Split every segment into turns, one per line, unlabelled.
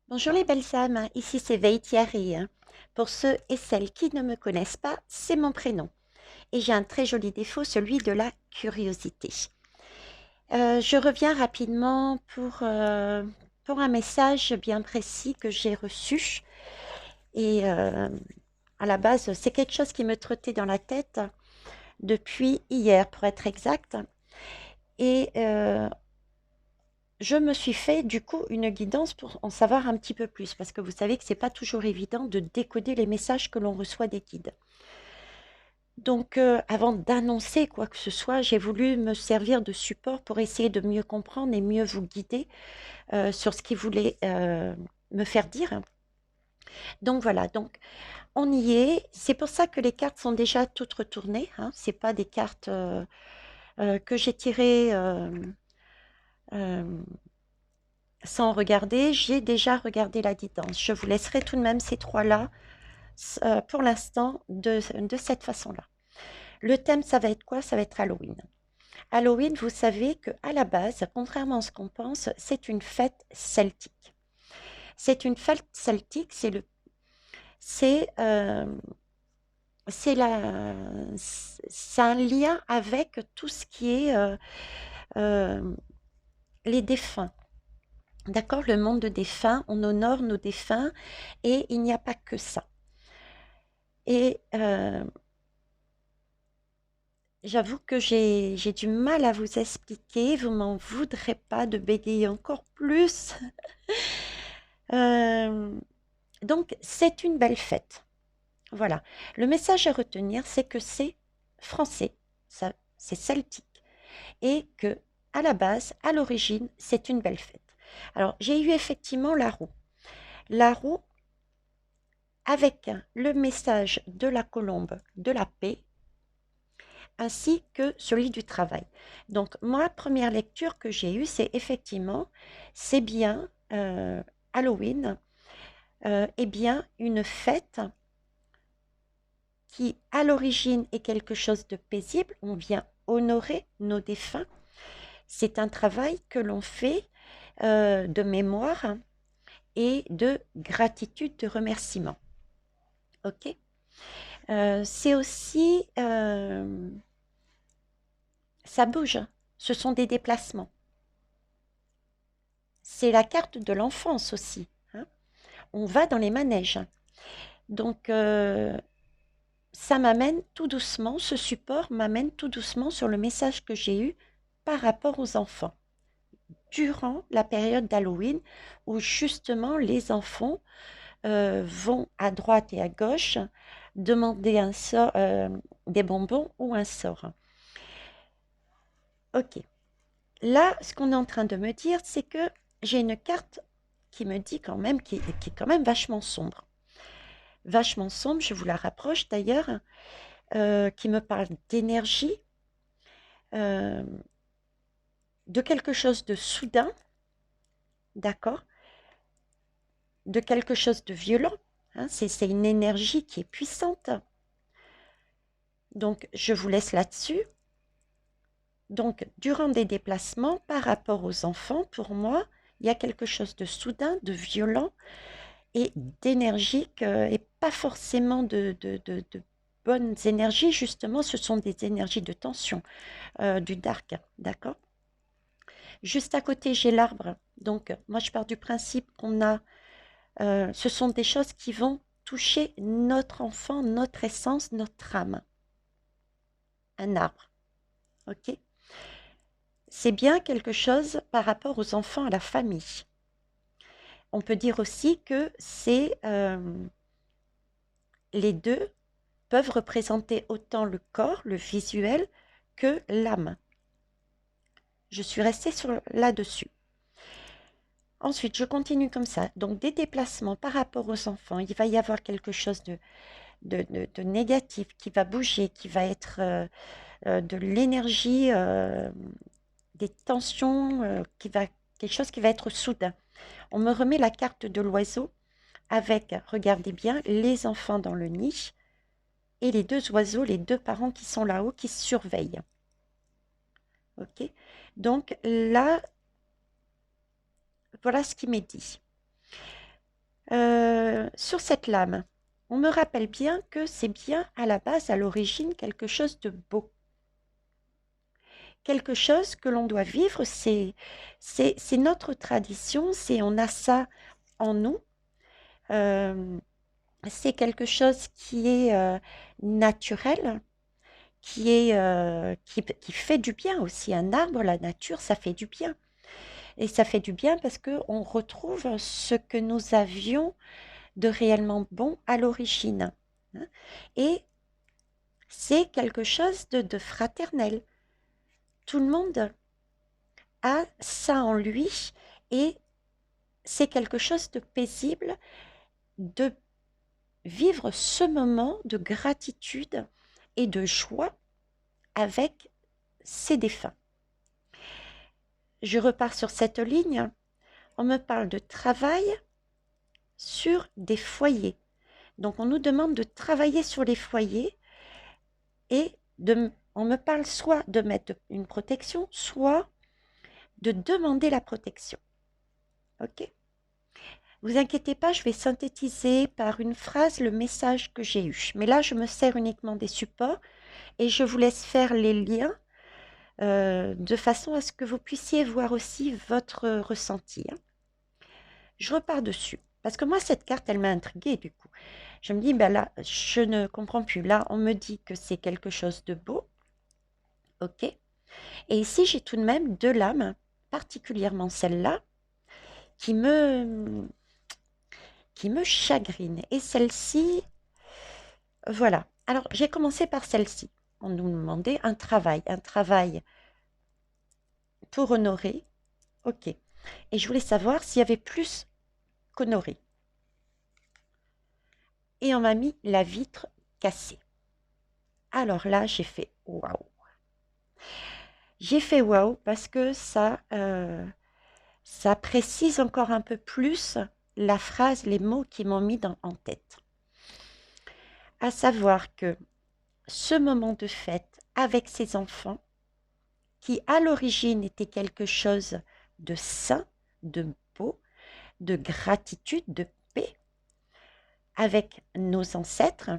Bonjour les belles âmes, ici c'est Veitiari. Pour ceux et celles qui ne me connaissent pas, c'est mon prénom. Et j'ai un très joli défaut, celui de la curiosité. Je reviens rapidement pour un message bien précis que j'ai reçu. Et à la base, c'est quelque chose qui me trottait dans la tête depuis hier, pour être exact. Et je me suis fait du coup une guidance pour en savoir un petit peu plus, parce que vous savez que c'est pas toujours évident de décoder les messages que l'on reçoit des guides. Donc, avant d'annoncer quoi que ce soit, j'ai voulu me servir de support pour essayer de mieux comprendre et mieux vous guider sur ce qu'ils voulaient me faire dire. Donc voilà, donc on y est. C'est pour ça que les cartes sont déjà toutes retournées. Hein. C'est pas des cartes que j'ai tirées euh, sans regarder. J'ai déjà regardé la guidance. Je vous laisserai tout de même ces trois-là pour l'instant de cette façon-là. Le thème, ça va être quoi? Ça va être Halloween. Halloween, vous savez que à la base, contrairement à ce qu'on pense, c'est une fête celtique. C'est une fête celtique, c'est c'est la, c'est un lien avec tout ce qui est euh, les défunts. D'accord, le monde de défunts, on honore nos défunts et il n'y a pas que ça. Et j'avoue que j'ai du mal à vous expliquer, vous m'en voudrez pas de bégayer encore plus. Euh, donc, c'est une belle fête. Voilà. Le message à retenir, c'est que c'est français, ça, c'est celtique, et que à la base, à l'origine, c'est une belle fête. Alors, j'ai eu effectivement la roue avec le message de la colombe de la paix, ainsi que celui du travail. Donc, moi, première lecture que j'ai eue, c'est effectivement, c'est bien Halloween, est bien une fête qui, à l'origine, est quelque chose de paisible. On vient honorer nos défunts. C'est un travail que l'on fait de mémoire et de gratitude, de remerciement. Ok. C'est aussi, ça bouge. Ce sont des déplacements. C'est la carte de l'enfance aussi. Hein. On va dans les manèges. Donc, ça m'amène tout doucement, ce support m'amène tout doucement sur le message que j'ai eu par rapport aux enfants durant la période d'Halloween où justement les enfants vont à droite et à gauche demander un sort, des bonbons ou un sort. Ok. Là, ce qu'on est en train de me dire, c'est que j'ai une carte qui me dit quand même, qui est quand même vachement sombre. Vachement sombre, je vous la rapproche d'ailleurs, qui me parle d'énergie, euh, de quelque chose de soudain, d'accord, de quelque chose de violent. Hein, c'est une énergie qui est puissante. Donc, je vous laisse là-dessus. Donc, durant des déplacements, par rapport aux enfants, pour moi, il y a quelque chose de soudain, de violent et d'énergique, et pas forcément de bonnes énergies, justement, ce sont des énergies de tension, du dark, d'accord? Juste à côté, j'ai l'arbre. Donc, moi, je pars du principe qu'on a, ce sont des choses qui vont toucher notre enfant, notre essence, notre âme. Un arbre, ok? C'est bien quelque chose par rapport aux enfants, à la famille. On peut dire aussi que c'est les deux peuvent représenter autant le corps, le visuel, que l'âme. Je suis restée là-dessus. Ensuite, je continue comme ça. Donc, des déplacements par rapport aux enfants, il va y avoir quelque chose de négatif qui va bouger, qui va être de l'énergie, des tensions, quelque chose qui va être soudain. On me remet la carte de l'oiseau avec, regardez bien, les enfants dans le nid et les deux oiseaux, les deux parents qui sont là-haut, qui surveillent. Ok. Donc là, voilà ce qui m'est dit. Sur cette lame, on me rappelle bien que c'est bien à la base, à l'origine, quelque chose de beau. Quelque chose que l'on doit vivre, c'est notre tradition, on a ça en nous. Euh, c'est quelque chose qui est naturel, qui fait du bien aussi. Un arbre, la nature, ça fait du bien. Et ça fait du bien parce qu'on retrouve ce que nous avions de réellement bon à l'origine, hein. Et c'est quelque chose de fraternel. Tout le monde a ça en lui et c'est quelque chose de paisible de vivre ce moment de gratitude et de joie avec ses défunts. Je repars sur cette ligne. On me parle de travail sur des foyers. Donc on nous demande de travailler sur les foyers et on me parle soit de mettre une protection, soit de demander la protection. Ok? Vous inquiétez pas, je vais synthétiser par une phrase le message que j'ai eu. Mais là, je me sers uniquement des supports et je vous laisse faire les liens de façon à ce que vous puissiez voir aussi votre ressenti, hein. Je repars dessus. Parce que moi, cette carte, elle m'a intriguée du coup. Je me dis, ben là, je ne comprends plus. Là, on me dit que c'est quelque chose de beau. Ok. Et ici, j'ai tout de même deux lames, particulièrement celle-là, qui me, qui me chagrine. Et celle-ci, voilà. Alors, j'ai commencé par celle-ci. On nous demandait un travail pour honorer. Ok. Et je voulais savoir s'il y avait plus qu'honorer. Et on m'a mis la vitre cassée. Alors là, j'ai fait waouh. J'ai fait waouh parce que ça précise encore un peu plus la phrase, les mots qui m'ont mis en tête. À savoir que ce moment de fête avec ses enfants, qui à l'origine était quelque chose de sain, de beau, de gratitude, de paix, avec nos ancêtres,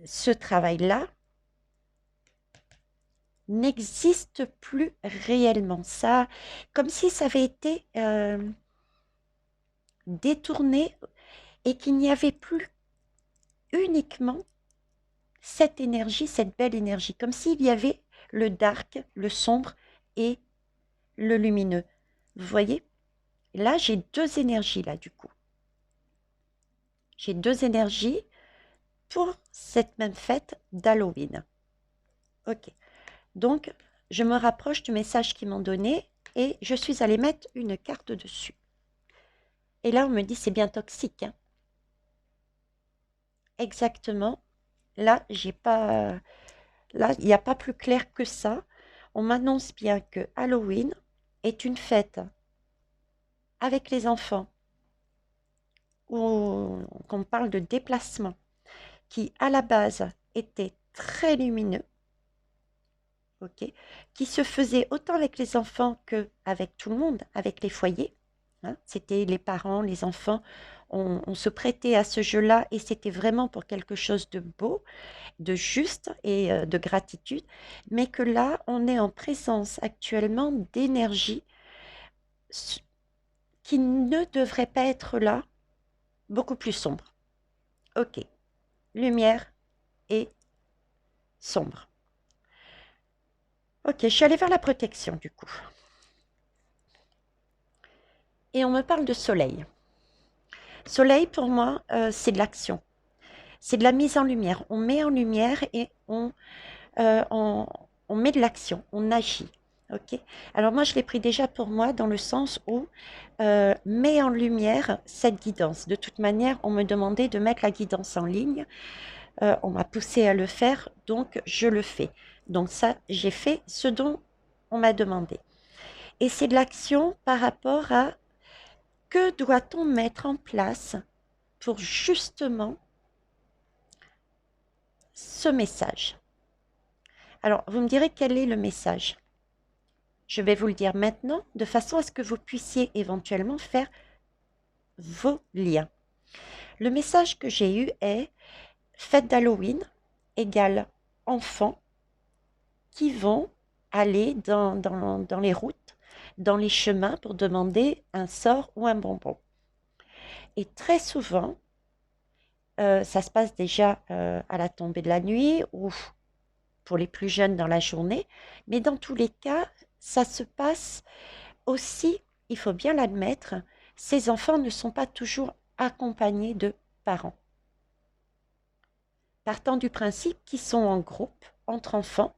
ce travail-là n'existe plus réellement. Ça, comme si ça avait été détourné et qu'il n'y avait plus uniquement cette énergie, cette belle énergie, comme s'il y avait le dark, le sombre et le lumineux. Vous voyez? Là, j'ai deux énergies, là, du coup. J'ai deux énergies pour cette même fête d'Halloween. Ok. Donc, je me rapproche du message qu'ils m'ont donné et je suis allée mettre une carte dessus. Et là, on me dit c'est bien toxique, hein. Exactement. Là, j'ai pas. Là, il n'y a pas plus clair que ça. On m'annonce bien que Halloween est une fête avec les enfants où qu'on parle de déplacement qui, à la base, était très lumineux, ok, qui se faisait autant avec les enfants qu'avec tout le monde, avec les foyers, hein. C'était les parents, les enfants, on se prêtait à ce jeu-là et c'était vraiment pour quelque chose de beau, de juste et de gratitude, mais que là, on est en présence actuellement d'énergie qui ne devrait pas être là, beaucoup plus sombre. Ok, lumière et sombre. Ok, je suis allée vers la protection du coup. Et on me parle de soleil. Soleil, pour moi, c'est de l'action. C'est de la mise en lumière. On met en lumière et euh, on, on met de l'action, on agit. Ok. Alors moi, je l'ai pris déjà pour moi dans le sens où met en lumière cette guidance. De toute manière, on me demandait de mettre la guidance en ligne. On m'a poussé à le faire, donc je le fais. Donc ça, j'ai fait ce dont on m'a demandé. Et c'est de l'action par rapport à que doit-on mettre en place pour justement ce message. Alors, vous me direz quel est le message. Je vais vous le dire maintenant de façon à ce que vous puissiez éventuellement faire vos liens. Le message que j'ai eu est fête d'Halloween égale enfants qui vont aller dans les routes, dans les chemins pour demander un sort ou un bonbon. Et très souvent, ça se passe déjà à la tombée de la nuit ou pour les plus jeunes dans la journée, mais dans tous les cas, ça se passe aussi, il faut bien l'admettre, ces enfants ne sont pas toujours accompagnés de parents. Partant du principe qu'ils sont en groupe, entre enfants,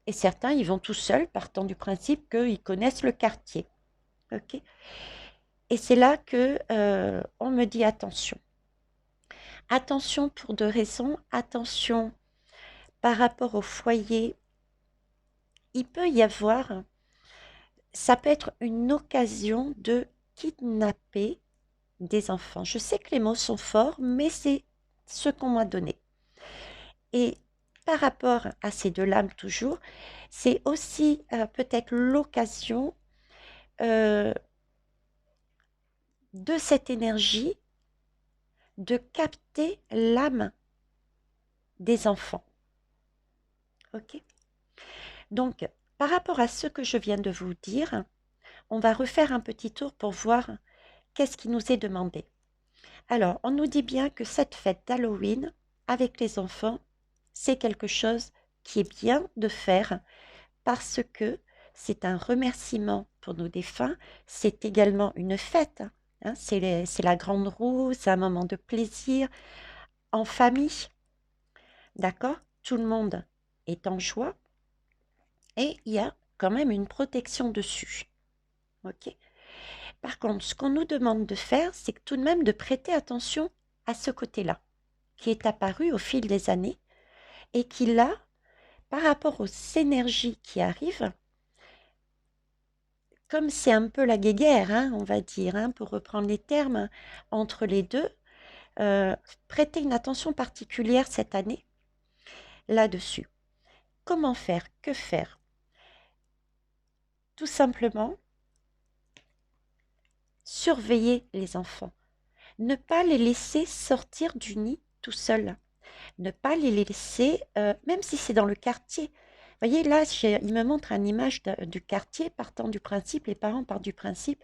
et certains, ils vont tout seuls, partant du principe qu'ils connaissent le quartier. Ok. Et c'est là que on me dit attention. Attention pour deux raisons. Attention par rapport au foyer. Il peut y avoir, ça peut être une occasion de kidnapper des enfants. Je sais que les mots sont forts, mais c'est ce qu'on m'a donné. Et par rapport à ces deux lames toujours, c'est aussi peut-être l'occasion euh, de cette énergie de capter l'âme des enfants. Ok. Donc, par rapport à ce que je viens de vous dire, on va refaire un petit tour pour voir qu'est-ce qui nous est demandé. Alors, on nous dit bien que cette fête d'Halloween avec les enfants, c'est quelque chose qui est bien de faire parce que c'est un remerciement pour nos défunts, c'est également une fête, hein, c'est la grande roue, c'est un moment de plaisir en famille, d'accord? Tout le monde est en joie et il y a quand même une protection dessus, ok? Par contre, ce qu'on nous demande de faire, c'est tout de même de prêter attention à ce côté-là, qui est apparu au fil des années et qui, là, par rapport aux énergies qui arrivent, comme c'est un peu la guéguerre, hein, on va dire, hein, pour reprendre les termes, entre les deux, prêtez une attention particulière cette année là-dessus. Comment faire? Que faire? Tout simplement, surveiller les enfants. Ne pas les laisser sortir du nid tout seuls. Ne pas les laisser, même si c'est dans le quartier. Vous voyez, là, il me montre une image du quartier, partant du principe, les parents partent du principe,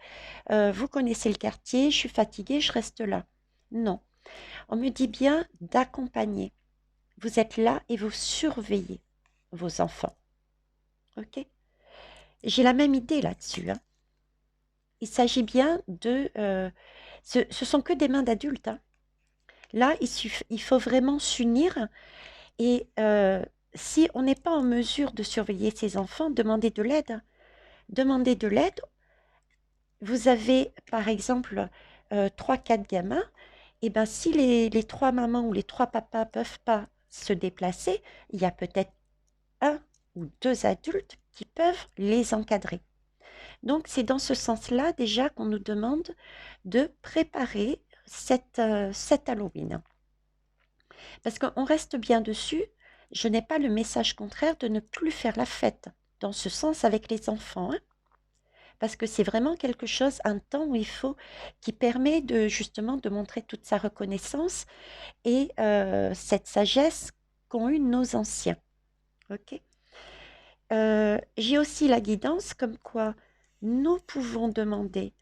vous connaissez le quartier, je suis fatiguée, je reste là. Non, on me dit bien d'accompagner. Vous êtes là et vous surveillez vos enfants. Ok? J'ai la même idée là-dessus, hein. Il s'agit bien de... ce sont que des mains d'adultes, hein. Là, il faut vraiment s'unir et si on n'est pas en mesure de surveiller ses enfants, demandez de l'aide. Demandez de l'aide. Vous avez, par exemple, 3-4 gamins, et bien si les 3 mamans ou les 3 papas ne peuvent pas se déplacer, il y a peut-être un ou deux adultes qui peuvent les encadrer. Donc c'est dans ce sens-là déjà qu'on nous demande de préparer cet Halloween. Parce qu'on reste bien dessus, je n'ai pas le message contraire de ne plus faire la fête, dans ce sens avec les enfants, hein, parce que c'est vraiment quelque chose, un temps où il faut, qui permet de justement de montrer toute sa reconnaissance et cette sagesse qu'ont eu nos anciens. Ok. J'ai aussi la guidance comme quoi nous pouvons demander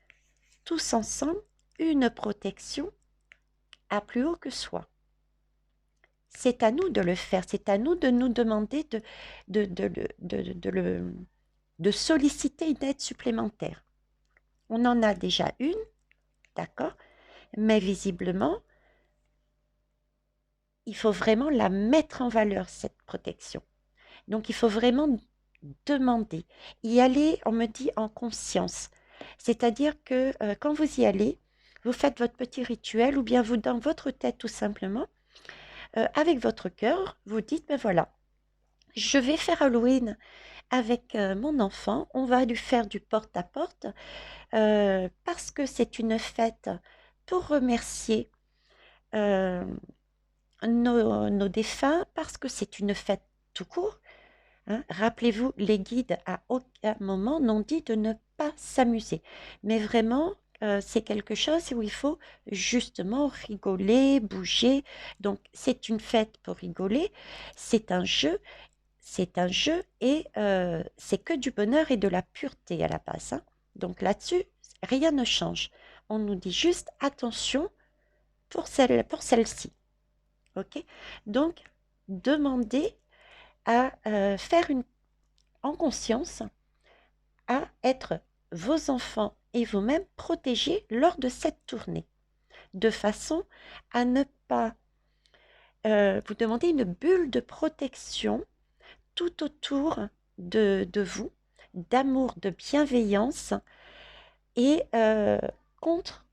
tous ensemble une protection à plus haut que soi. C'est à nous de le faire, c'est à nous de nous demander de solliciter une aide supplémentaire. On en a déjà une, d'accord, mais visiblement, il faut vraiment la mettre en valeur, cette protection. Donc, il faut vraiment demander, y aller, on me dit, en conscience. C'est-à-dire que quand vous y allez, vous faites votre petit rituel ou bien vous, dans votre tête tout simplement, avec votre cœur, vous dites, ben voilà, je vais faire Halloween avec mon enfant, on va lui faire du porte-à-porte parce que c'est une fête pour remercier euh, nos défunts, parce que c'est une fête tout court. Hein. Rappelez-vous, les guides à aucun moment n'ont dit de ne pas s'amuser, mais vraiment c'est quelque chose où il faut justement rigoler, bouger. Donc, c'est une fête pour rigoler, c'est un jeu, c'est un jeu et c'est que du bonheur et de la pureté à la base, hein. Donc là-dessus, rien ne change. On nous dit juste attention pour celle-ci. Ok? Donc, demandez à faire en conscience, à être vos enfants et vous-même protégés lors de cette tournée, de façon à ne pas vous demander une bulle de protection tout autour de vous, d'amour, de bienveillance et contre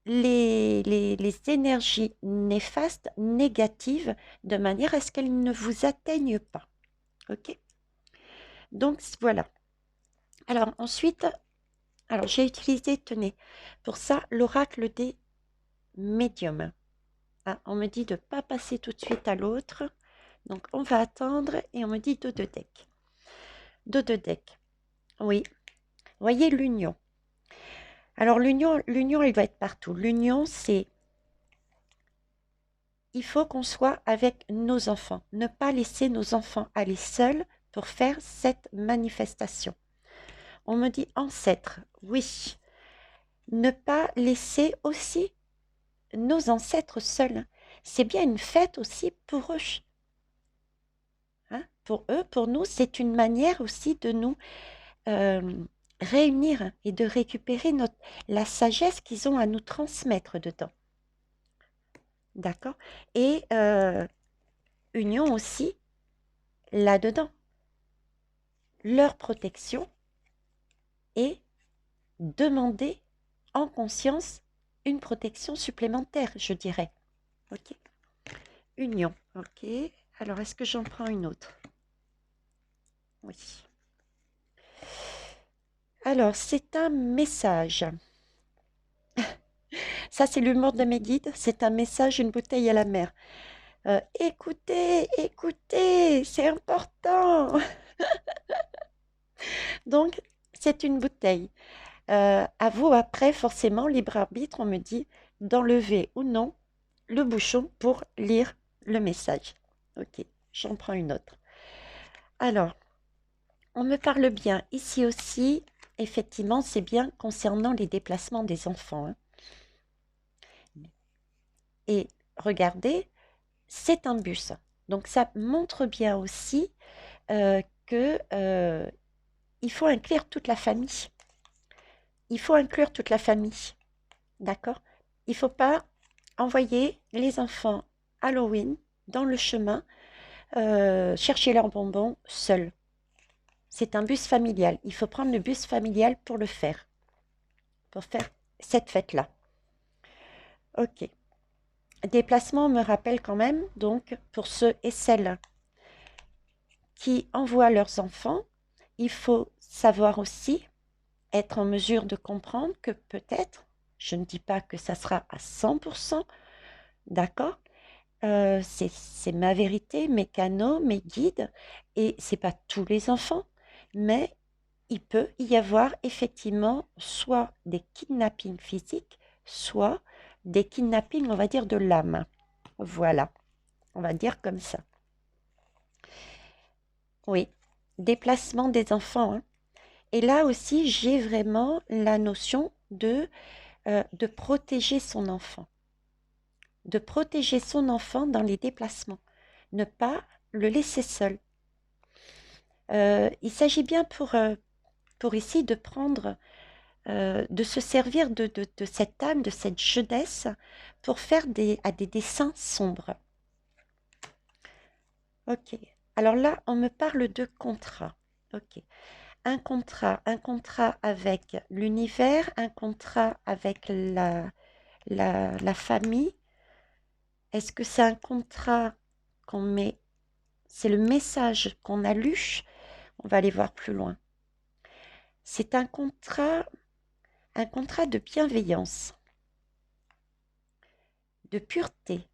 les énergies néfastes, négatives, de manière à ce qu'elles ne vous atteignent pas. Ok? Donc voilà. Alors ensuite, alors j'ai utilisé, tenez, pour ça, l'oracle des médiums. Ah, on me dit de ne pas passer tout de suite à l'autre. Donc on va attendre et on me dit dos de deck. Dos de deck. Oui. Voyez l'union. Alors l'union, elle va être partout. L'union, c'est il faut qu'on soit avec nos enfants. Ne pas laisser nos enfants aller seuls pour faire cette manifestation. On me dit ancêtre. Oui. Ne pas laisser aussi nos ancêtres seuls. C'est bien une fête aussi pour eux. Hein. Pour eux, pour nous, c'est une manière aussi de nous euh, réunir et de récupérer la sagesse qu'ils ont à nous transmettre dedans. D'accord? Et union aussi là-dedans. Leur protection et demander en conscience une protection supplémentaire, je dirais. Ok? Union. Ok. Alors, est-ce que j'en prends une autre? Oui. Alors, c'est un message. Ça, c'est l'humour de mes guides. C'est un message, une bouteille à la mer. Écoutez, écoutez, c'est important. Donc, c'est une bouteille. À vous, après, forcément, libre arbitre, on me dit d'enlever ou non le bouchon pour lire le message. Ok, j'en prends une autre. Alors, on me parle bien ici aussi. Effectivement, c'est bien concernant les déplacements des enfants, hein. Et regardez, c'est un bus. Donc, ça montre bien aussi que il faut inclure toute la famille. Il faut inclure toute la famille. D'accord? Il ne faut pas envoyer les enfants Halloween dans le chemin chercher leurs bonbons seuls. C'est un bus familial. Il faut prendre le bus familial pour le faire, pour faire cette fête-là. Ok. Déplacement me rappelle quand même, donc, pour ceux et celles qui envoient leurs enfants, il faut savoir aussi être en mesure de comprendre que peut-être, je ne dis pas que ça sera à 100%, d'accord? C'est ma vérité, mes canaux, mes guides, et c'est pas tous les enfants, mais il peut y avoir effectivement soit des kidnappings physiques, soit des kidnappings, on va dire, de l'âme. Voilà, on va dire comme ça. Oui, déplacement des enfants, hein. Et là aussi, j'ai vraiment la notion de protéger son enfant. De protéger son enfant dans les déplacements. Ne pas le laisser seul. Il s'agit bien pour ici de prendre, de se servir de cette âme, de cette jeunesse, pour faire à des dessins sombres. Ok. Alors là, on me parle de contrat. Ok. Un contrat avec l'univers, un contrat avec la famille. Est-ce que c'est un contrat qu'on met, c'est le message qu'on a lu? On va aller voir plus loin. C'est un contrat de bienveillance, de pureté.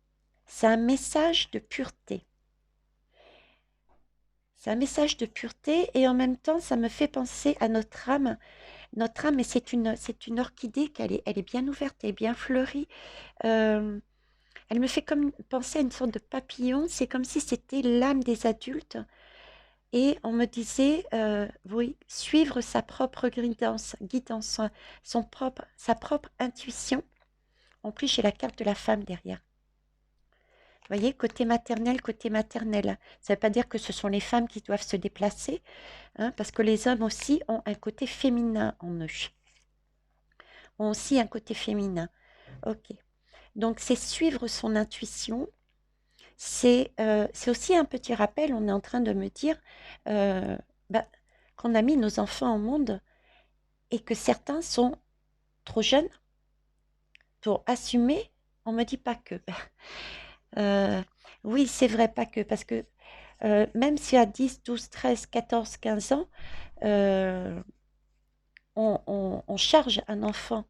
C'est un message de pureté. C'est un message de pureté et en même temps, ça me fait penser à notre âme notre âme, et c'est une orchidée elle est bien ouverte, elle est bien fleurie. Euh, Elle me fait comme penser à une sorte de papillon. C'est comme si c'était l'âme des adultes. Et on me disait, oui, suivre sa propre guidance, sa propre intuition. En plus, j'ai la carte de la femme derrière. Vous voyez, côté maternel, côté maternel. Ça ne veut pas dire que ce sont les femmes qui doivent se déplacer, hein, parce que les hommes aussi ont un côté féminin en eux. Ont aussi un côté féminin. Ok. Donc, c'est suivre son intuition. C'est aussi un petit rappel, on est en train de me dire euh, bah, qu'on a mis nos enfants au monde et que certains sont trop jeunes pour assumer. On me dit pas que. Euh, oui, c'est vrai, pas que, parce que même si à 10, 12, 13, 14, 15 ans, euh, on charge un enfant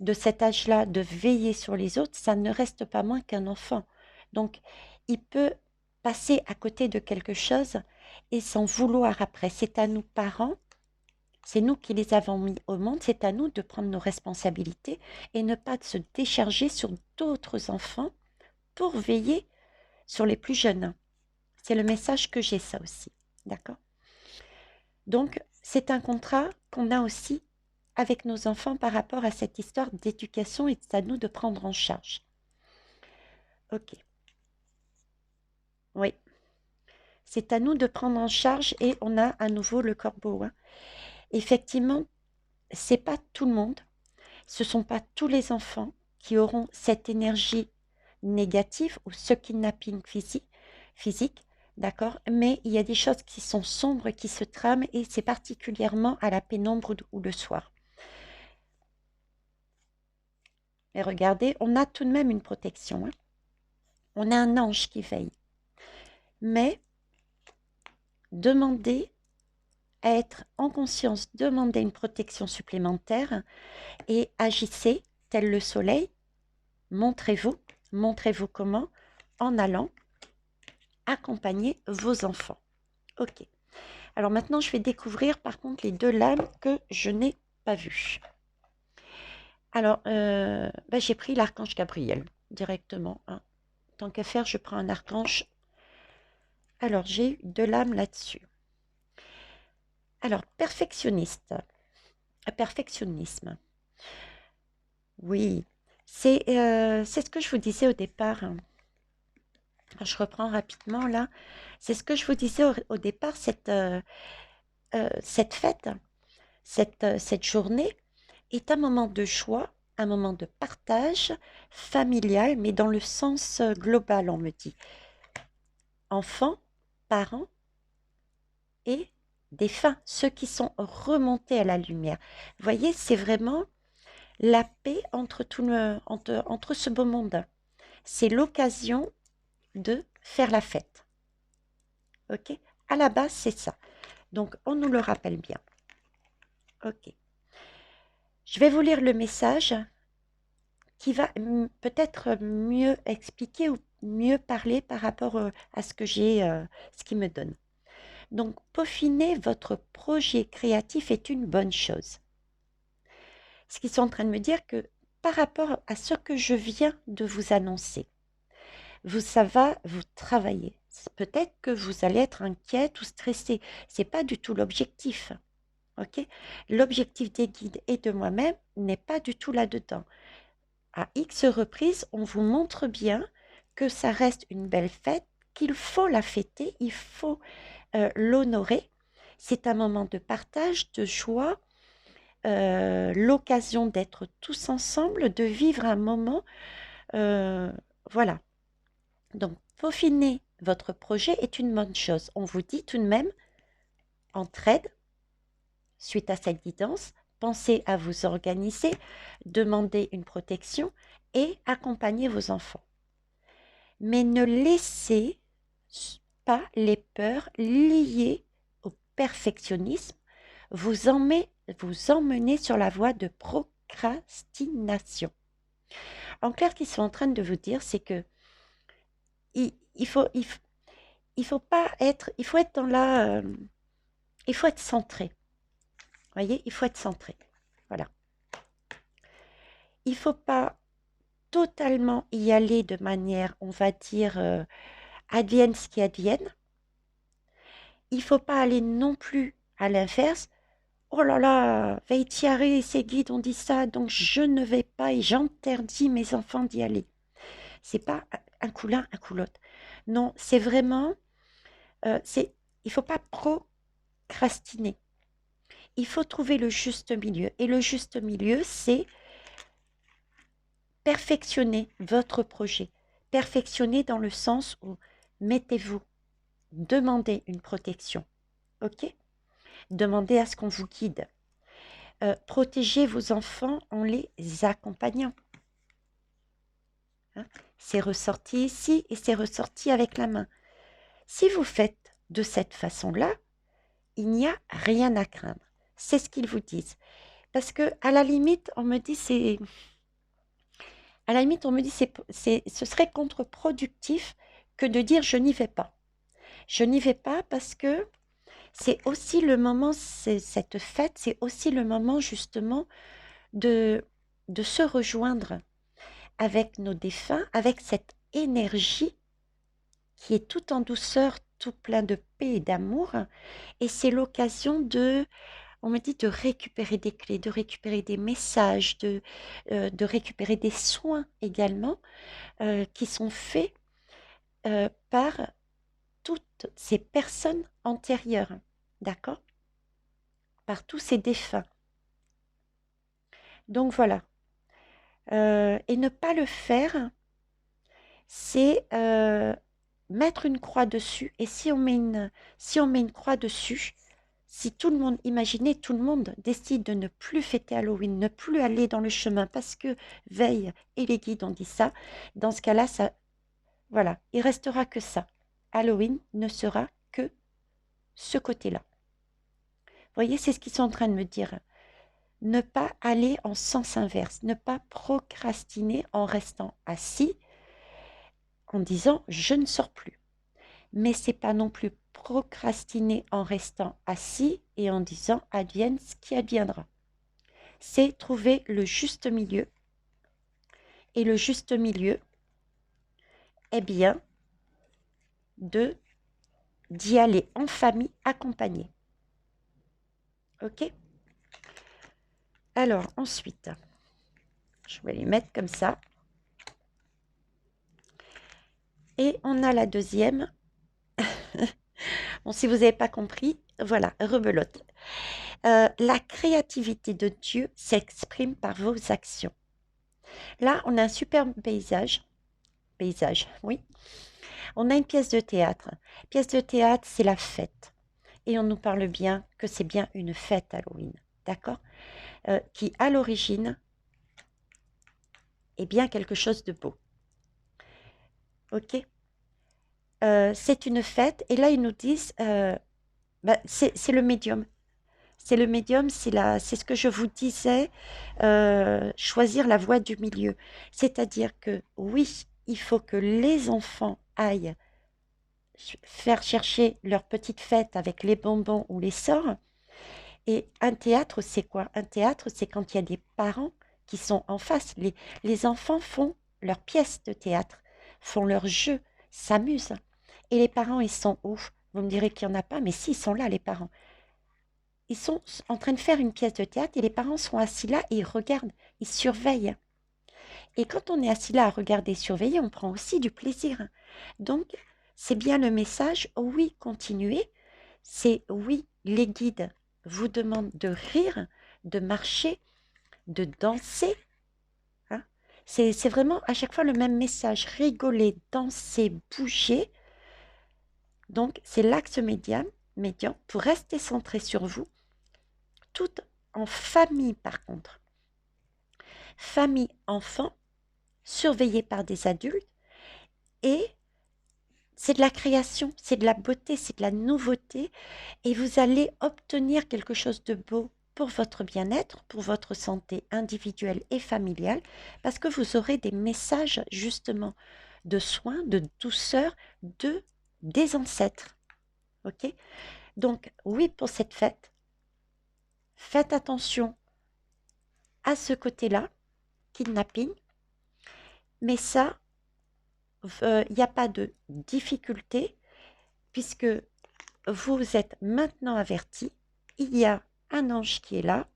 de cet âge-là de veiller sur les autres, ça ne reste pas moins qu'un enfant. Donc, il peut passer à côté de quelque chose et s'en vouloir après. C'est à nous, parents, c'est nous qui les avons mis au monde, c'est à nous de prendre nos responsabilités et ne pas se décharger sur d'autres enfants pour veiller sur les plus jeunes. C'est le message que j'ai, ça aussi. D'accord? Donc, c'est un contrat qu'on a aussi avec nos enfants par rapport à cette histoire d'éducation et c'est à nous de prendre en charge. Ok, oui, c'est à nous de prendre en charge et on a à nouveau le corbeau, hein. Effectivement, c'est pas tout le monde, ce sont pas tous les enfants qui auront cette énergie négative ou ce kidnapping physique, d'accord? Mais il y a des choses qui sont sombres, qui se trament et c'est particulièrement à la pénombre ou le soir. Et regardez, on a tout de même une protection, hein. On a un ange qui veille. Mais demandez à être en conscience, demandez une protection supplémentaire et agissez tel le soleil. Montrez-vous, montrez-vous comment en allant accompagner vos enfants. Ok. Alors maintenant, je vais découvrir par contre les deux lames que je n'ai pas vues. Alors, j'ai pris l'archange Gabriel directement, hein. Tant qu'à faire, je prends un archange. Alors, j'ai eu deux lames là-dessus. Alors, perfectionnisme. Oui, c'est ce que je vous disais au départ, hein. Alors, je reprends rapidement là. C'est ce que je vous disais au départ, cette fête, cette journée est un moment de joie, un moment de partage familial, mais dans le sens global, on me dit. Enfants, parents et défunts, ceux qui sont remontés à la lumière. Vous voyez, c'est vraiment la paix entre ce beau monde. C'est l'occasion de faire la fête. Ok? À la base, c'est ça. Donc, on nous le rappelle bien. Ok. Je vais vous lire le message qui va peut-être mieux expliquer ou mieux parler par rapport à ce que j'ai, ce qui me donne. Donc, peaufiner votre projet créatif est une bonne chose. Ce qu'ils sont en train de me dire que par rapport à ce que je viens de vous annoncer, ça va vous travailler. Peut-être que vous allez être inquiète ou stressée. C'est pas du tout l'objectif. Ok? L'objectif des guides et de moi-même n'est pas du tout là-dedans. À X reprises, on vous montre bien que ça reste une belle fête, qu'il faut la fêter, il faut l'honorer. C'est un moment de partage, de joie, l'occasion d'être tous ensemble, de vivre un moment. Voilà. Donc, peaufiner votre projet est une bonne chose. On vous dit tout de même, entraide, suite à cette guidance, pensez à vous organiser, demandez une protection et accompagnez vos enfants. Mais ne laissez pas les peurs liées au perfectionnisme vous emmener sur la voie de procrastination. En clair, ce qu'ils sont en train de vous dire, c'est que il faut pas être, il faut être dans il faut être centré. Voyez, il faut être centré. Il ne faut pas totalement y aller de manière, on va dire, advienne ce qui advienne. Il ne faut pas aller non plus à l'inverse. Oh là là, Veitiare et ses guides ont dit ça, donc je ne vais pas et j'interdis mes enfants d'y aller. C'est pas un coup l'un, un coup l'autre. Non, c'est vraiment, il faut pas procrastiner. Il faut trouver le juste milieu. Et le juste milieu, c'est perfectionner votre projet. Perfectionner dans le sens où mettez-vous, demandez une protection. OK? Demandez à ce qu'on vous guide. Protégez vos enfants en les accompagnant. Hein. C'est ressorti ici et c'est ressorti avec la main. Si vous faites de cette façon-là, il n'y a rien à craindre. C'est ce qu'ils vous disent. Parce que à la limite, on me dit ce serait contre-productif que de dire je n'y vais pas. Je n'y vais pas parce que c'est aussi le moment, cette fête, c'est aussi le moment justement de, de se rejoindre avec nos défunts, avec cette énergie qui est tout en douceur, tout plein de paix et d'amour. Et c'est l'occasion on me dit de récupérer des clés, de récupérer des messages, de récupérer des soins également qui sont faits par toutes ces personnes antérieures, d'accord? Par tous ces défunts. Donc voilà. Et ne pas le faire, c'est mettre une croix dessus. Et si on met une croix dessus, si tout le monde, imaginez, tout le monde décide de ne plus fêter Halloween, ne plus aller dans le chemin parce que Veille et les guides ont dit ça, dans ce cas-là, ça, voilà, il restera que ça. Halloween ne sera que ce côté-là. Vous voyez, c'est ce qu'ils sont en train de me dire. Ne pas aller en sens inverse, ne pas procrastiner en restant assis, en disant je ne sors plus. Mais c'est pas non plus procrastiner en restant assis et en disant advienne ce qui adviendra. C'est trouver le juste milieu. Et le juste milieu est bien d'y aller en famille accompagnée. Ok? Alors ensuite, je vais les mettre comme ça. Et on a la deuxième. Bon, si vous n'avez pas compris, voilà, rebelote. La créativité de Dieu s'exprime par vos actions. Là, on a un superbe paysage. Paysage, oui. On a une pièce de théâtre. Pièce de théâtre, c'est la fête. Et on nous parle bien que c'est bien une fête Halloween. D'accord? Qui, à l'origine, est bien quelque chose de beau. Ok? C'est une fête. Et là, ils nous disent, c'est le médium. C'est le médium, c'est ce que je vous disais, choisir la voie du milieu. C'est-à-dire que oui, il faut que les enfants aillent faire chercher leur petite fête avec les bonbons ou les sorts. Et un théâtre, c'est quoi? Un théâtre, c'est quand il y a des parents qui sont en face. Les enfants font leur pièce de théâtre, font leur jeu, s'amusent. Et les parents, ils sont où? Vous me direz qu'il n'y en a pas, mais si, ils sont là, les parents. Ils sont en train de faire une pièce de théâtre et les parents sont assis là et ils regardent, ils surveillent. Et quand on est assis là à regarder et surveiller, on prend aussi du plaisir. Donc, c'est bien le message, oui, continuez. C'est oui, les guides vous demandent de rire, de marcher, de danser. Hein. C'est vraiment à chaque fois le même message, rigoler, danser, bouger. Donc, c'est l'axe médian pour rester centré sur vous, tout en famille par contre. Famille, enfant, surveillée par des adultes, et c'est de la création, c'est de la beauté, c'est de la nouveauté, et vous allez obtenir quelque chose de beau pour votre bien-être, pour votre santé individuelle et familiale, parce que vous aurez des messages justement de soins, de douceur, des ancêtres. Ok? Donc oui, pour cette fête, faites attention à ce côté-là. kidnapping. Mais ça, il n'y a pas de difficulté puisque vous êtes maintenant averti. Il y a un ange qui est là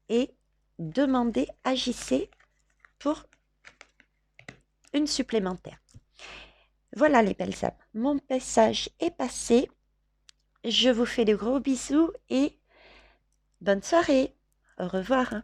et demandez, agissez pour une supplémentaire. Voilà les belles âmes, mon message est passé. Je vous fais de gros bisous et bonne soirée. Au revoir.